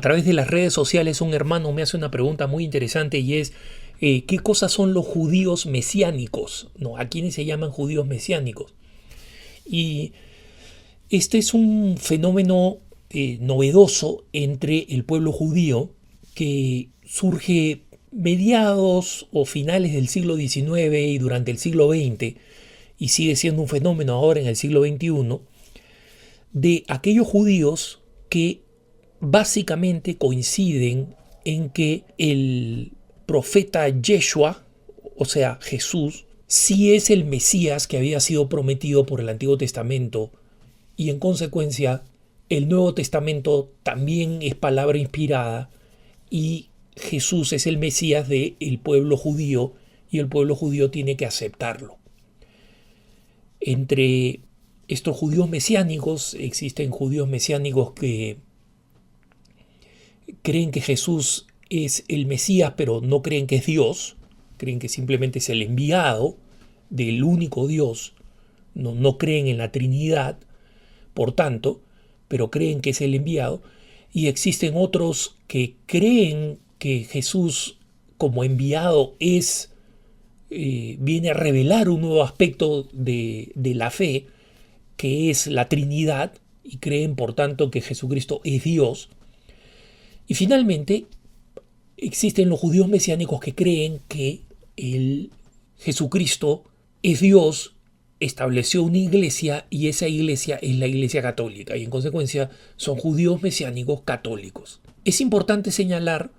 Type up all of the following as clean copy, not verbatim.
través de las redes sociales un hermano me hace una pregunta muy interesante y es ¿qué cosas son los judíos mesiánicos? ¿No? ¿A quiénes se llaman judíos mesiánicos? Y este es un fenómeno novedoso entre el pueblo judío que surge mediados o finales del siglo XIX y durante el siglo XX y sigue siendo un fenómeno ahora en el siglo XXI, de aquellos judíos que básicamente coinciden en que el profeta Yeshua, o sea, Jesús, sí es el Mesías que había sido prometido por el Antiguo Testamento y en consecuencia el Nuevo Testamento también es palabra inspirada y Jesús es el Mesías del pueblo judío y el pueblo judío tiene que aceptarlo. Entre estos judíos mesiánicos existen judíos mesiánicos que creen que Jesús es el Mesías, pero no creen que es Dios, creen que simplemente es el enviado del único Dios, no creen en la Trinidad, por tanto, pero creen que es el enviado, y existen otros que creen que Jesús como enviado viene a revelar un nuevo aspecto de la fe, que es la Trinidad, y creen por tanto que Jesucristo es Dios. Y finalmente, existen los judíos mesiánicos que creen que el Jesucristo es Dios, estableció una iglesia y esa iglesia es la Iglesia Católica y en consecuencia son judíos mesiánicos católicos. Es importante señalar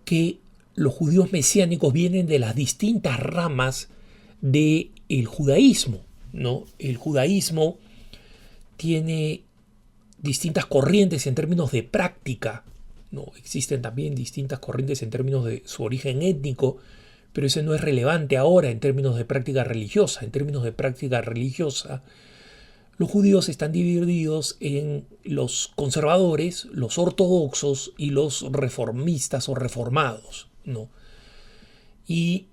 que los judíos mesiánicos vienen de las distintas ramas del judaísmo, ¿no? El judaísmo tiene distintas corrientes en términos de práctica, ¿no? Existen también distintas corrientes en términos de su origen étnico, pero ese no es relevante ahora en términos de práctica religiosa. En términos de práctica religiosa, los judíos están divididos en los conservadores, los ortodoxos y los reformistas o reformados, ¿no? Y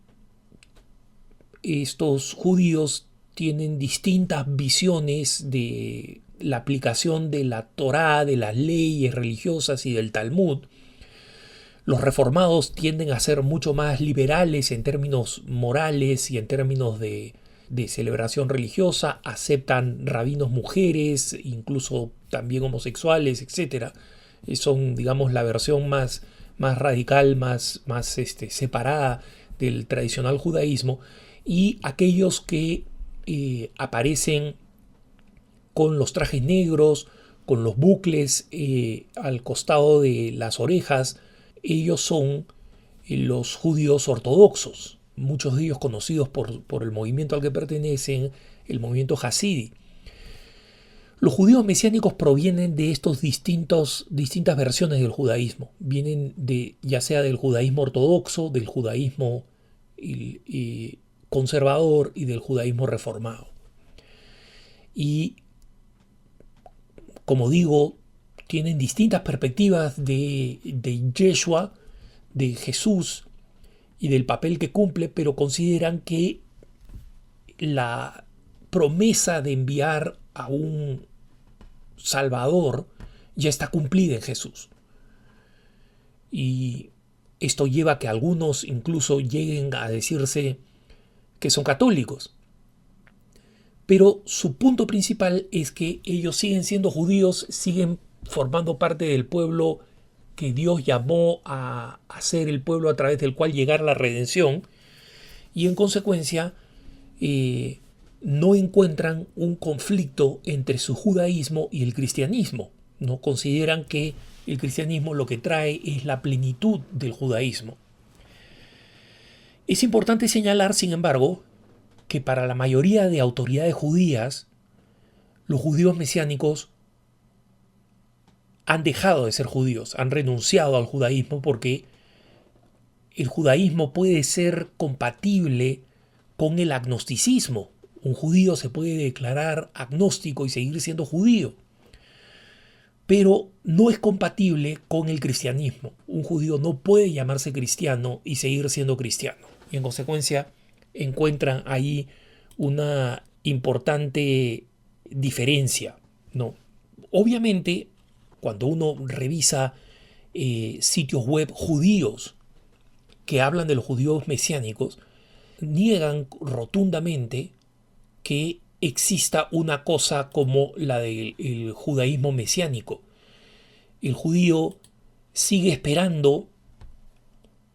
estos judíos tienen distintas visiones de la aplicación de la Torá, de las leyes religiosas y del Talmud. Los reformados tienden a ser mucho más liberales en términos morales y en términos de celebración religiosa, aceptan rabinos mujeres, incluso también homosexuales, etc. Son, digamos, la versión más radical, más separada del tradicional judaísmo. Y aquellos que aparecen con los trajes negros, con los bucles al costado de las orejas, ellos son los judíos ortodoxos, muchos de ellos conocidos por el movimiento al que pertenecen, el movimiento Hasidi. Los judíos mesiánicos provienen de estos distintas versiones del judaísmo. Vienen ya sea del judaísmo ortodoxo, del judaísmo conservador y del judaísmo reformado. Y, como digo, tienen distintas perspectivas de Yeshua, de Jesús y del papel que cumple, pero consideran que la promesa de enviar a un Salvador ya está cumplida en Jesús. Y esto lleva a que algunos incluso lleguen a decirse que son católicos. Pero su punto principal es que ellos siguen siendo judíos, siguen formando parte del pueblo que Dios llamó a ser el pueblo a través del cual llegar la redención, y en consecuencia no encuentran un conflicto entre su judaísmo y el cristianismo. No consideran que el cristianismo lo que trae es la plenitud del judaísmo. Es importante señalar, sin embargo, que para la mayoría de autoridades judías, los judíos mesiánicos han dejado de ser judíos, han renunciado al judaísmo porque el judaísmo puede ser compatible con el agnosticismo. Un judío se puede declarar agnóstico y seguir siendo judío, pero no es compatible con el cristianismo. Un judío no puede llamarse cristiano y seguir siendo cristiano. Y en consecuencia encuentran ahí una importante diferencia, ¿no? Obviamente, cuando uno revisa sitios web judíos que hablan de los judíos mesiánicos, niegan rotundamente que exista una cosa como la del judaísmo mesiánico. El judío sigue esperando.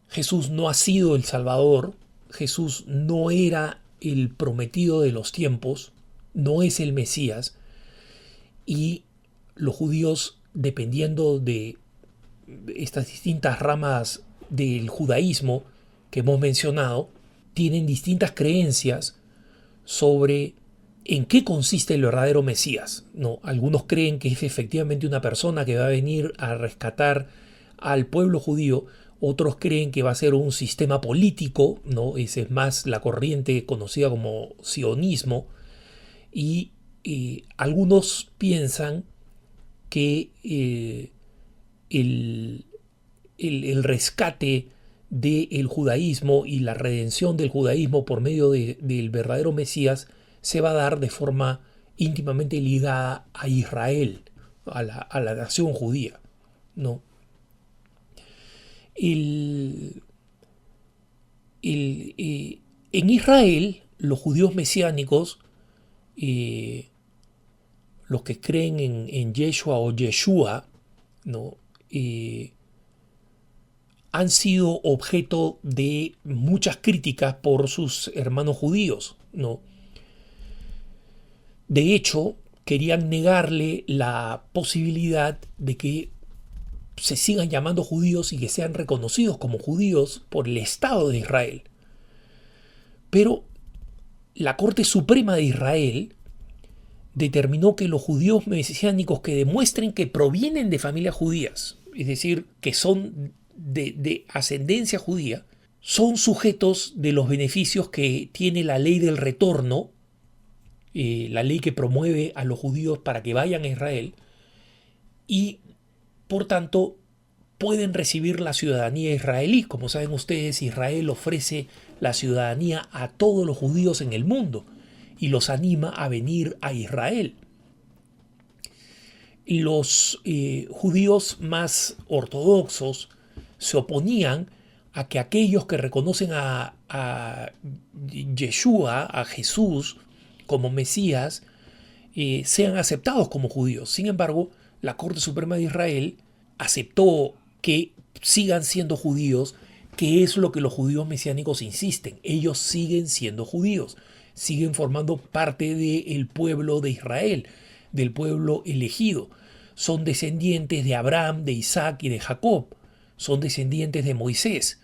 Jesús no ha sido el Salvador, Jesús no era el prometido de los tiempos, no es el Mesías, y los judíos, dependiendo de estas distintas ramas del judaísmo que hemos mencionado, tienen distintas creencias sobre en qué consiste el verdadero Mesías, ¿no? Algunos creen que es efectivamente una persona que va a venir a rescatar al pueblo judío, otros creen que va a ser un sistema político, ¿no? Esa es más la corriente conocida como sionismo, y algunos piensan que el rescate del judaísmo y la redención del judaísmo por medio del verdadero Mesías se va a dar de forma íntimamente ligada a Israel, a la nación judía, ¿no? En Israel, los judíos mesiánicos, los que creen en Yeshua o Yeshua, ¿no? Han sido objeto de muchas críticas por sus hermanos judíos, ¿no? De hecho, querían negarle la posibilidad de que se sigan llamando judíos y que sean reconocidos como judíos por el Estado de Israel. Pero la Corte Suprema de Israel determinó que los judíos mesiánicos que demuestren que provienen de familias judías, es decir, que son de ascendencia judía, son sujetos de los beneficios que tiene la ley del retorno, la ley que promueve a los judíos para que vayan a Israel, y por tanto pueden recibir la ciudadanía israelí. Como saben ustedes, Israel ofrece la ciudadanía a todos los judíos en el mundo y los anima a venir a Israel. Los judíos más ortodoxos se oponían a que aquellos que reconocen a Yeshua, a Jesús, como Mesías, sean aceptados como judíos. Sin embargo, la Corte Suprema de Israel aceptó que sigan siendo judíos, que es lo que los judíos mesiánicos insisten. Ellos siguen siendo judíos, siguen formando parte del pueblo de Israel, del pueblo elegido. Son descendientes de Abraham, de Isaac y de Jacob. Son descendientes de Moisés.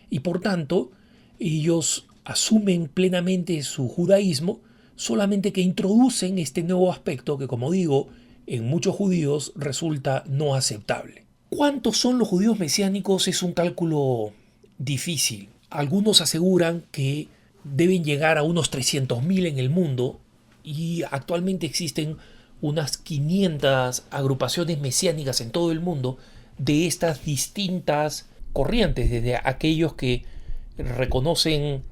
Y por tanto, ellos asumen plenamente su judaísmo, solamente que introducen este nuevo aspecto que, como digo, en muchos judíos resulta no aceptable. ¿Cuántos son los judíos mesiánicos? Es un cálculo difícil. Algunos aseguran que deben llegar a unos 300.000 en el mundo, y actualmente existen unas 500 agrupaciones mesiánicas en todo el mundo de estas distintas corrientes, desde aquellos que reconocen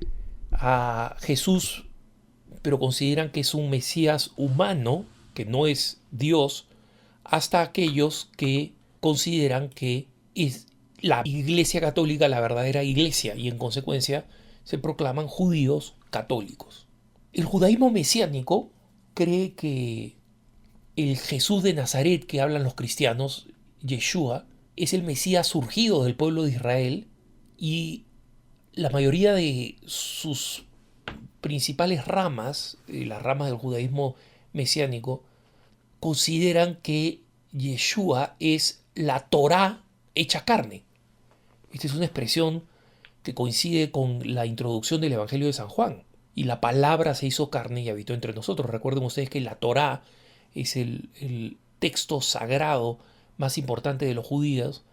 a Jesús pero consideran que es un Mesías humano, que no es Dios, hasta aquellos que consideran que es la Iglesia Católica la verdadera iglesia y en consecuencia se proclaman judíos católicos. El judaísmo mesiánico cree que el Jesús de Nazaret que hablan los cristianos, Yeshua, es el Mesías surgido del pueblo de Israel, y la mayoría de sus principales ramas, las ramas del judaísmo mesiánico, consideran que Yeshua es la Torá hecha carne. Esta es una expresión que coincide con la introducción del Evangelio de San Juan. Y la palabra se hizo carne y habitó entre nosotros. Recuerden ustedes que la Torá es el texto sagrado más importante de los judíos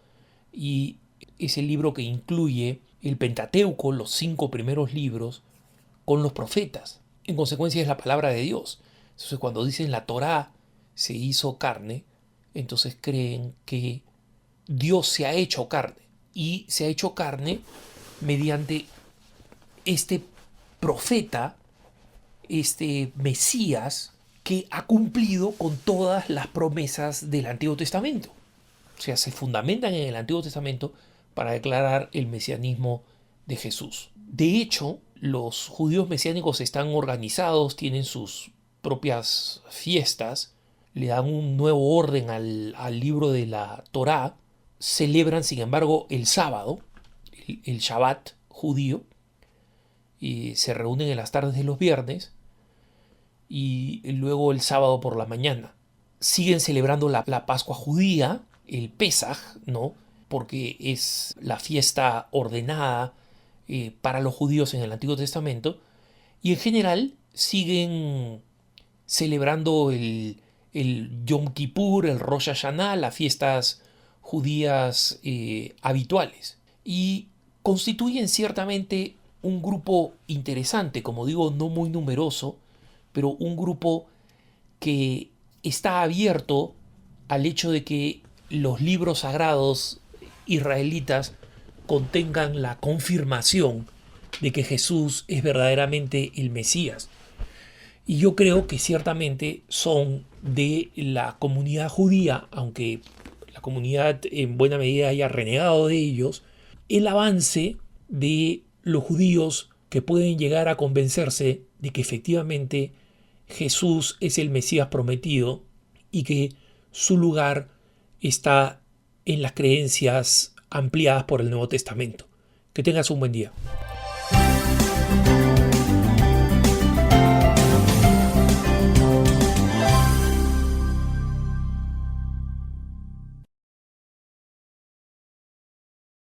y es el libro que incluye el Pentateuco, los 5 primeros libros, con los profetas. En consecuencia es la palabra de Dios. Entonces cuando dicen la Torá se hizo carne, entonces creen que Dios se ha hecho carne. Y se ha hecho carne mediante este profeta, este Mesías, que ha cumplido con todas las promesas del Antiguo Testamento. O sea, se fundamentan en el Antiguo Testamento para declarar el mesianismo de Jesús. De hecho, los judíos mesiánicos están organizados, tienen sus propias fiestas, le dan un nuevo orden al libro de la Torá, celebran sin embargo el sábado, el Shabbat judío, y se reúnen en las tardes de los viernes y luego el sábado por la mañana. Siguen celebrando la Pascua judía, el Pesaj, ¿no? Porque es la fiesta ordenada para los judíos en el Antiguo Testamento, y en general siguen celebrando el Yom Kippur, el Rosh Hashanah, las fiestas judías habituales. Y constituyen ciertamente un grupo interesante, como digo, no muy numeroso, pero un grupo que está abierto al hecho de que los libros sagrados israelitas contengan la confirmación de que Jesús es verdaderamente el Mesías. Y yo creo que ciertamente son de la comunidad judía, aunque la comunidad en buena medida haya renegado de ellos, el avance de los judíos que pueden llegar a convencerse de que efectivamente Jesús es el Mesías prometido y que su lugar está en las creencias ampliadas por el Nuevo Testamento. Que tengas un buen día.